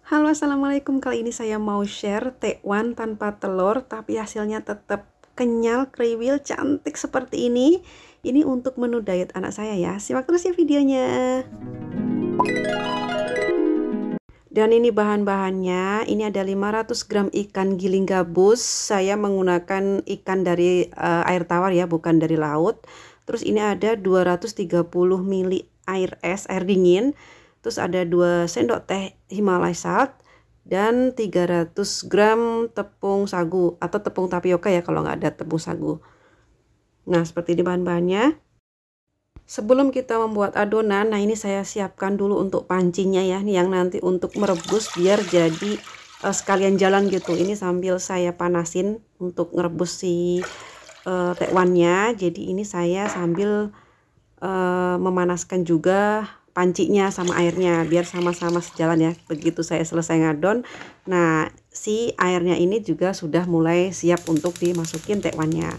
Halo, assalamualaikum. Kali ini saya mau share tekwan tanpa telur, tapi hasilnya tetap kenyal, kriwil, cantik seperti ini. Ini untuk menu diet anak saya ya. Simak terus ya videonya. Dan ini bahan-bahannya. Ini ada 500 gram ikan giling gabus. Saya menggunakan ikan dari air tawar ya, bukan dari laut. Terus ini ada 230 ml air es, air dingin. Terus ada 2 sendok teh Himalaya salt dan 300 gram tepung sagu atau tepung tapioka ya kalau nggak ada tepung sagu. Nah, seperti ini bahan-bahannya. Sebelum kita membuat adonan, nah ini saya siapkan dulu untuk pancinya ya, nih yang nanti untuk merebus biar jadi sekalian jalan gitu. Ini sambil saya panasin untuk merebus si tekwannya. Jadi ini saya sambil memanaskan juga pancinya sama airnya biar sama-sama sejalan ya. Begitu saya selesai ngadon, nah si airnya ini juga sudah mulai siap untuk dimasukin tekwannya.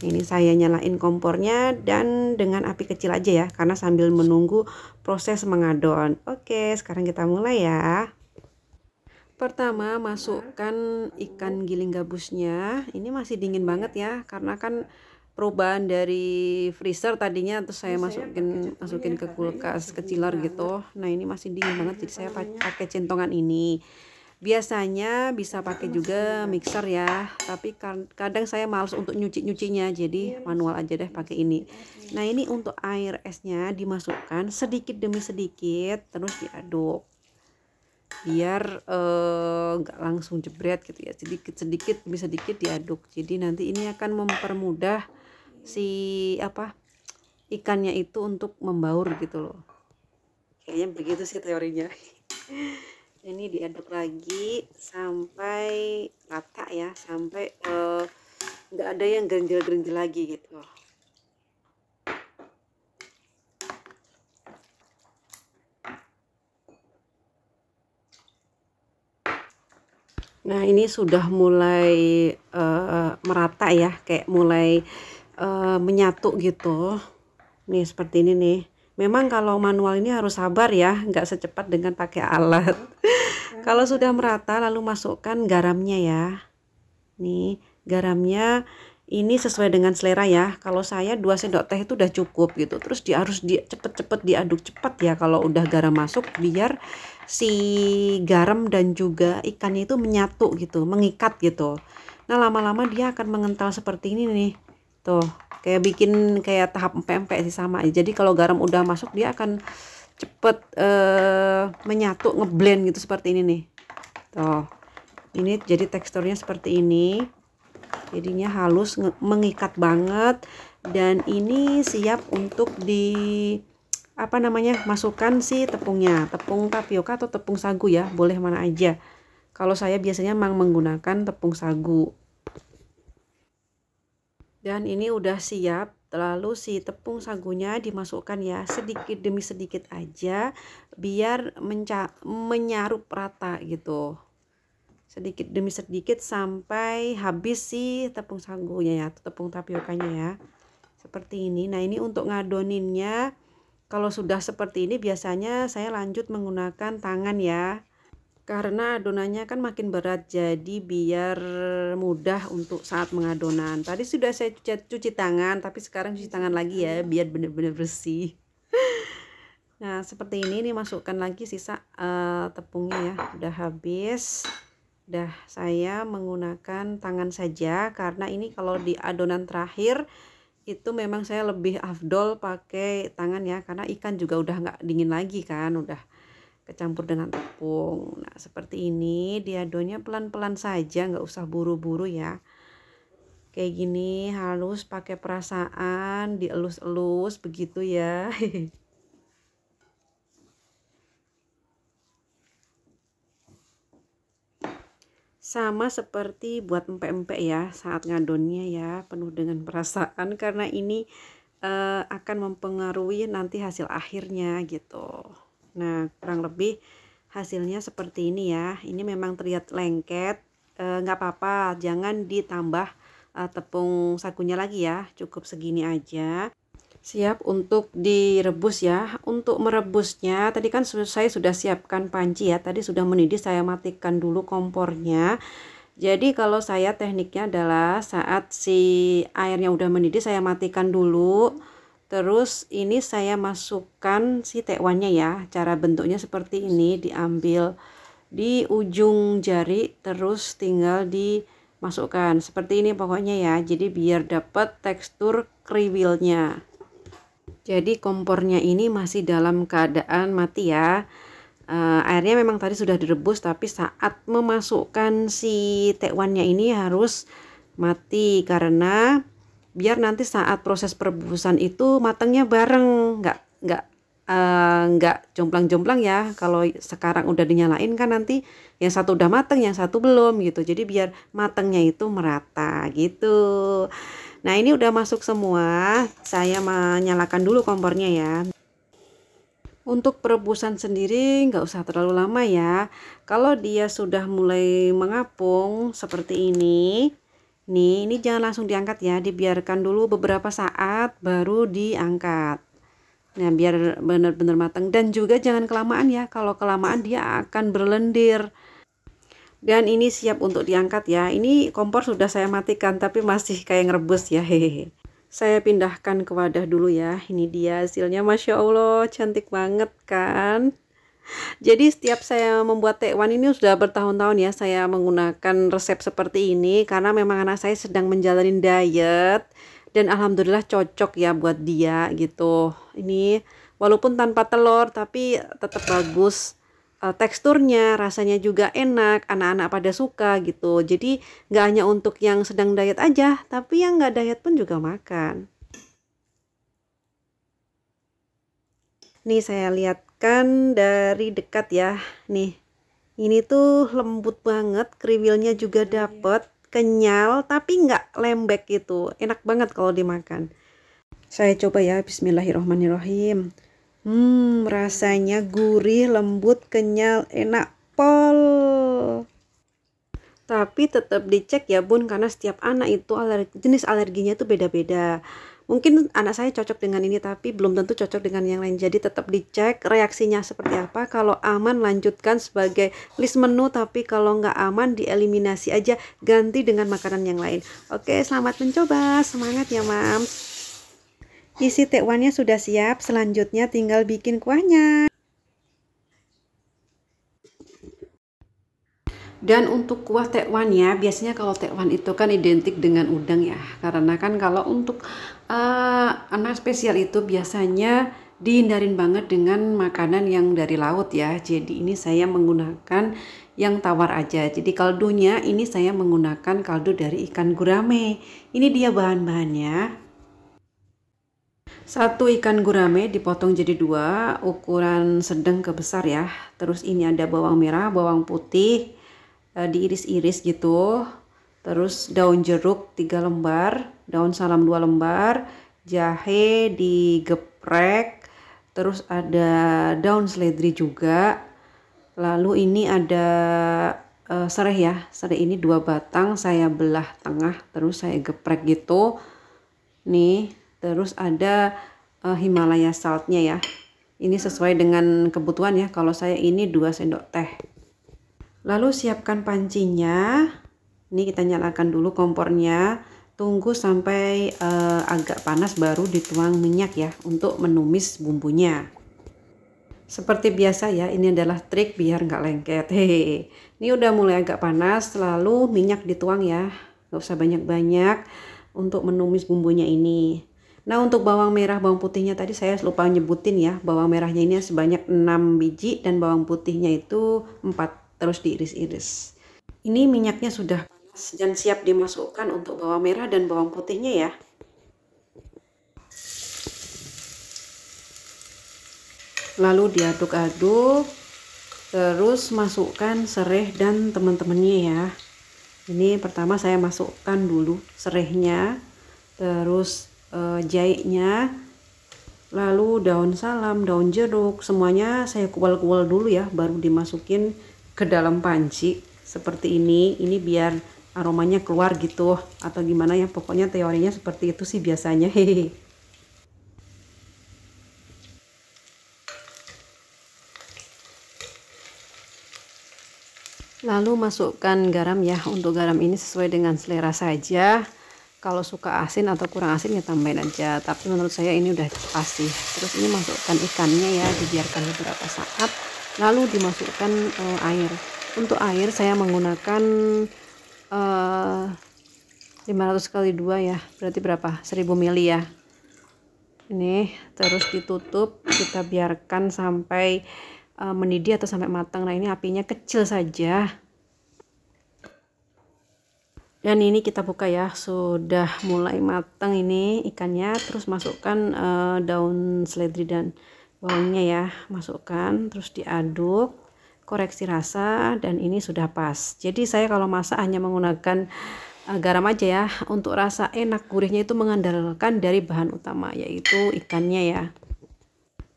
Ini saya nyalain kompornya dan dengan api kecil aja ya, karena sambil menunggu proses mengadon. Oke, sekarang kita mulai ya. Pertama masukkan ikan giling gabusnya. Ini masih dingin banget ya, karena kan perubahan dari freezer tadinya, terus saya masukin ke kulkas kecilar gitu. Nah ini masih dingin banget, jadi saya pakai centongan ini. Biasanya bisa pakai juga mixer ya, tapi kadang saya males untuk nyucinya, jadi manual aja deh pakai ini. Nah ini untuk air esnya dimasukkan sedikit demi sedikit, terus diaduk biar nggak langsung jebret gitu ya, sedikit demi sedikit diaduk. Jadi nanti ini akan mempermudah si ikannya itu untuk membaur gitu loh. Kayaknya begitu sih teorinya. Ini diaduk lagi sampai rata ya, sampai nggak ada yang gerenjel-gerenjel lagi gitu. Nah ini sudah mulai merata ya, kayak mulai menyatu gitu. Nih seperti ini nih. Memang kalau manual ini harus sabar ya, nggak secepat dengan pakai alat. Kalau sudah merata lalu masukkan garamnya ya. Nih garamnya ini sesuai dengan selera ya. Kalau saya 2 sendok teh itu udah cukup gitu. Terus harus cepet-cepet diaduk cepat ya kalau udah garam masuk, biar si garam dan juga ikannya itu menyatu gitu, mengikat gitu. Nah lama-lama dia akan mengental seperti ini nih. Tuh kayak bikin kayak tahap empek-empek sih sama. Jadi kalau garam udah masuk dia akan cepet menyatu, ngeblend gitu seperti ini nih. Tuh ini jadi teksturnya seperti ini, jadinya halus, mengikat banget. Dan ini siap untuk masukkan si tepungnya, tepung tapioka atau tepung sagu ya, boleh mana aja. Kalau saya biasanya memang menggunakan tepung sagu. Dan ini udah siap, lalu si tepung sagunya dimasukkan ya, sedikit demi sedikit aja biar menyarup rata gitu, sedikit demi sedikit sampai habis si tepung sagunya ya, tepung tapiokanya ya, seperti ini. Nah ini untuk ngadoninnya, kalau sudah seperti ini biasanya saya lanjut menggunakan tangan ya, karena adonannya kan makin berat, jadi biar mudah untuk saat mengadonan. Tadi sudah saya cuci tangan, tapi sekarang cuci tangan lagi ya biar benar-benar bersih. Nah seperti ini masukkan lagi sisa tepungnya ya, udah habis. Udah saya menggunakan tangan saja, karena ini kalau di adonan terakhir itu memang saya lebih afdol pakai tangan ya, karena ikan juga udah nggak dingin lagi kan, udah kecampur dengan tepung. Nah seperti ini diadonnya pelan-pelan saja, nggak usah buru-buru ya, kayak gini halus, pakai perasaan, dielus-elus begitu ya. Sama seperti buat empek-empek ya, saat ngadonnya ya penuh dengan perasaan, karena ini akan mempengaruhi nanti hasil akhirnya gitu. Nah kurang lebih hasilnya seperti ini ya. Ini memang terlihat lengket, nggak apa-apa, jangan ditambah tepung sagunya lagi ya, cukup segini aja. Siap untuk direbus ya. Untuk merebusnya tadi kan saya sudah siapkan panci ya. Tadi sudah mendidih, saya matikan dulu kompornya. Jadi kalau saya tekniknya adalah saat si airnya udah mendidih saya matikan dulu. Terus ini saya masukkan si tekwannya ya. Cara bentuknya seperti ini, diambil di ujung jari terus tinggal dimasukkan. Seperti ini pokoknya ya. Jadi biar dapat tekstur kriwilnya. Jadi kompornya ini masih dalam keadaan mati ya. Airnya memang tadi sudah direbus, tapi saat memasukkan si tekwannya ini harus mati karena biar nanti saat proses perebusan itu matangnya bareng, nggak jomplang-jomplang ya. Kalau sekarang udah dinyalain kan nanti yang satu udah mateng, yang satu belum gitu. Jadi biar matangnya itu merata gitu. Nah ini udah masuk semua, saya menyalakan dulu kompornya ya. Untuk perebusan sendiri nggak usah terlalu lama ya. Kalau dia sudah mulai mengapung seperti ini jangan langsung diangkat ya, dibiarkan dulu beberapa saat baru diangkat. Nah biar benar-benar matang, dan juga jangan kelamaan ya, kalau kelamaan dia akan berlendir. Dan ini siap untuk diangkat ya. Ini kompor sudah saya matikan tapi masih kayak ngerebus ya, hehehe. Saya pindahkan ke wadah dulu ya. Ini dia hasilnya, Masya Allah cantik banget kan. Jadi setiap saya membuat tekwan ini sudah bertahun-tahun ya saya menggunakan resep seperti ini, karena memang anak saya sedang menjalani diet dan alhamdulillah cocok ya buat dia gitu. Ini walaupun tanpa telur tapi tetap bagus. Teksturnya, rasanya juga enak, anak-anak pada suka gitu. Jadi nggak hanya untuk yang sedang diet aja, tapi yang nggak diet pun juga makan. Nih saya lihatkan dari dekat ya. Nih, ini tuh lembut banget, kriwilnya juga dapet, kenyal, tapi nggak lembek gitu. Enak banget kalau dimakan. Saya coba ya, bismillahirrohmanirrohim. Rasanya gurih, lembut, kenyal, enak pol. Tapi tetap dicek ya bun, karena setiap anak itu jenis alerginya itu beda-beda. Mungkin anak saya cocok dengan ini tapi belum tentu cocok dengan yang lain. Jadi tetap dicek reaksinya seperti apa. Kalau aman lanjutkan sebagai list menu, tapi kalau nggak aman dieliminasi aja, ganti dengan makanan yang lain. Oke, selamat mencoba, semangat ya mams. Isi tekwannya sudah siap, selanjutnya tinggal bikin kuahnya. Dan untuk kuah tekwannya, biasanya kalau tekwan itu kan identik dengan udang ya. Karena kan kalau untuk anak spesial itu biasanya dihindarin banget dengan makanan yang dari laut ya. Jadi ini saya menggunakan yang tawar aja. Jadi kaldunya ini saya menggunakan kaldu dari ikan gurame. Ini dia bahan-bahannya. Satu ikan gurame dipotong jadi dua, ukuran sedang ke besar ya. Terus ini ada bawang merah, bawang putih, diiris-iris gitu. Terus daun jeruk 3 lembar, daun salam 2 lembar, jahe digeprek. Terus ada daun seledri juga. Lalu ini ada serai ya. Serai ini 2 batang, saya belah tengah, terus saya geprek gitu. Nih. Terus ada Himalaya saltnya ya. Ini sesuai dengan kebutuhan ya. Kalau saya ini 2 sendok teh. Lalu siapkan pancinya. Ini kita nyalakan dulu kompornya. Tunggu sampai agak panas baru dituang minyak ya untuk menumis bumbunya. Seperti biasa ya, ini adalah trik biar nggak lengket. Hehe. Ini udah mulai agak panas, lalu minyak dituang ya. Nggak usah banyak-banyak untuk menumis bumbunya ini. Nah untuk bawang merah, bawang putihnya tadi saya lupa nyebutin ya. Bawang merahnya ini sebanyak 6 biji dan bawang putihnya itu 4. Terus diiris-iris. Ini minyaknya sudah panas dan siap dimasukkan untuk bawang merah dan bawang putihnya ya. Lalu diaduk-aduk. Terus masukkan serai dan teman-temannya ya. Ini pertama saya masukkan dulu serainya. Terus jahenya, lalu daun salam, daun jeruk, semuanya saya kual-kual dulu ya, baru dimasukin ke dalam panci seperti ini. Ini biar aromanya keluar gitu atau gimana ya, pokoknya teorinya seperti itu sih biasanya. Hehe. Lalu masukkan garam ya. Untuk garam ini sesuai dengan selera saja. Kalau suka asin atau kurang asin ya tambahin aja. Tapi menurut saya ini udah pas sih. Terus ini masukkan ikannya ya, dibiarkan beberapa saat. Lalu dimasukkan air. Untuk air saya menggunakan 500 kali 2 ya. Berarti berapa? 1000 ml ya. Ini terus ditutup, kita biarkan sampai mendidih atau sampai matang. Nah, ini apinya kecil saja. Dan ini kita buka ya, sudah mulai matang ini ikannya. Terus masukkan daun seledri dan bawangnya ya, masukkan, terus diaduk, koreksi rasa, dan ini sudah pas. Jadi saya kalau masak hanya menggunakan garam aja ya. Untuk rasa enak gurihnya itu mengandalkan dari bahan utama, yaitu ikannya ya.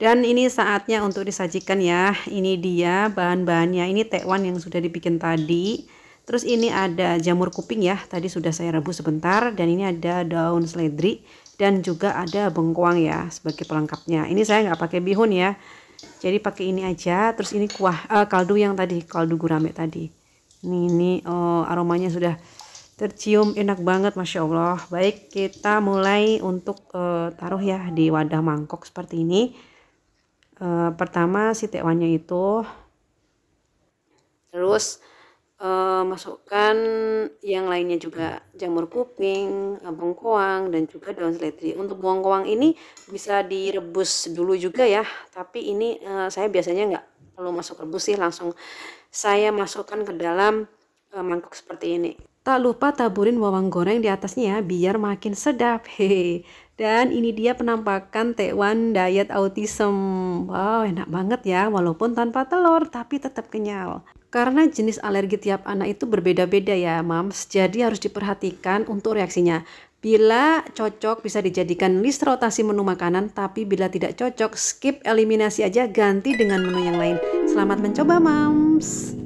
Dan ini saatnya untuk disajikan ya. Ini dia bahan-bahannya. Ini tekwan yang sudah dibikin tadi. Terus ini ada jamur kuping ya, tadi sudah saya rebus sebentar. Dan ini ada daun seledri dan juga ada bengkoang ya sebagai pelengkapnya. Ini saya nggak pakai bihun ya, jadi pakai ini aja. Terus ini kuah kaldu yang tadi, kaldu gurame tadi. Ini aromanya sudah tercium enak banget, masya Allah. Baik, kita mulai untuk taruh ya di wadah mangkok seperti ini. Pertama si tekwannya itu, terus masukkan yang lainnya juga, jamur kuping, bengkoang, dan juga daun seledri. Untuk bengkoang ini bisa direbus dulu juga ya, tapi ini saya biasanya nggak perlu masuk rebus sih, langsung saya masukkan ke dalam mangkok seperti ini. Tak lupa taburin bawang goreng di atasnya ya, biar makin sedap. Hehe. Dan ini dia penampakan tekwan diet autism. Wow, enak banget ya, walaupun tanpa telur tapi tetap kenyal. Karena jenis alergi tiap anak itu berbeda-beda ya, Mams. Jadi harus diperhatikan untuk reaksinya. Bila cocok bisa dijadikan list rotasi menu makanan, tapi bila tidak cocok skip, eliminasi aja, ganti dengan menu yang lain. Selamat mencoba, Mams.